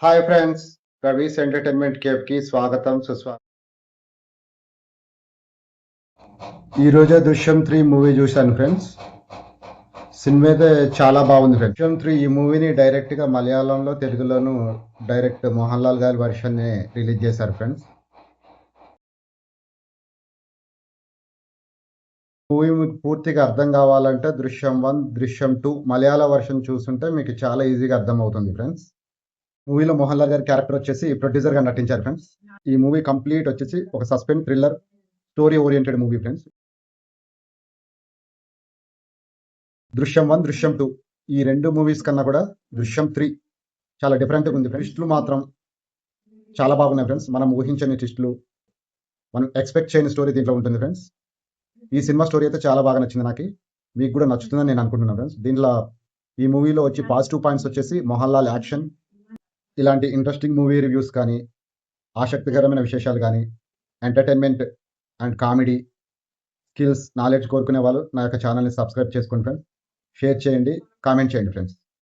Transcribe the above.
Hi friends, Ravi's entertainment కేఫ్కి స్వాగతం సుస్వాగతం. ఈరోజే దృశ్యం 3 మూవీ చూశాను ఫ్రెండ్స్. సినిమా అయితే చాలా బాగుంది ఫ్రెండ్స్. దృశ్యం 3 ఈ మూవీని డైరెక్ట్గా మలయాళంలో, తెలుగులోను డైరెక్ట్ మోహన్ లాల్ గారి వర్షన్ని రిలీజ్ చేశారు ఫ్రెండ్స్. మూవీ మీకు పూర్తిగా అర్థం కావాలంటే దృశ్యం 1, దృశ్యం 2 మలయాళ వర్షన్ చూస్తుంటే మీకు చాలా ఈజీగా అర్థమవుతుంది ఫ్రెండ్స్. మూవీలో మోహన్ లాల్ గారి క్యారెక్టర్ వచ్చేసి ప్రొడ్యూసర్గా నటించారు ఫ్రెండ్స్. ఈ మూవీ కంప్లీట్ వచ్చేసి ఒక suspense thriller story oriented movie friends. Drishyam 1, దృశ్యం 2 ఈ 2 మూవీస్ కన్నా కూడా దృశ్యం 3 చాలా డిఫరెంట్గా ఉంది. ట్విస్టులు మాత్రం చాలా బాగున్నాయి ఫ్రెండ్స్. మనం ఊహించని ట్విస్టులు, మనం ఎక్స్పెక్ట్ చేయని స్టోరీ దీంట్లో ఉంటుంది ఫ్రెండ్స్. ఈ సినిమా స్టోరీ అయితే చాలా బాగా నచ్చింది నాకు. మీకు కూడా నచ్చుతుందని నేను అనుకుంటున్నాను ఫ్రెండ్స్. దీంట్లో ఈ మూవీలో వచ్చి పాజిటివ్ పాయింట్స్ వచ్చేసి మోహన్ లాల్ యాక్షన్, ఇలాంటి ఇంట్రెస్టింగ్ మూవీ రివ్యూస్ కానీ, ఆసక్తికరమైన విశేషాలు కానీ, entertainment and comedy, skills, knowledge కోరుకునే వాళ్ళు నా యొక్క ఛానల్ని సబ్స్క్రైబ్ చేసుకోండి ఫ్రెండ్స్. షేర్ చేయండి, కామెంట్ చేయండి ఫ్రెండ్స్.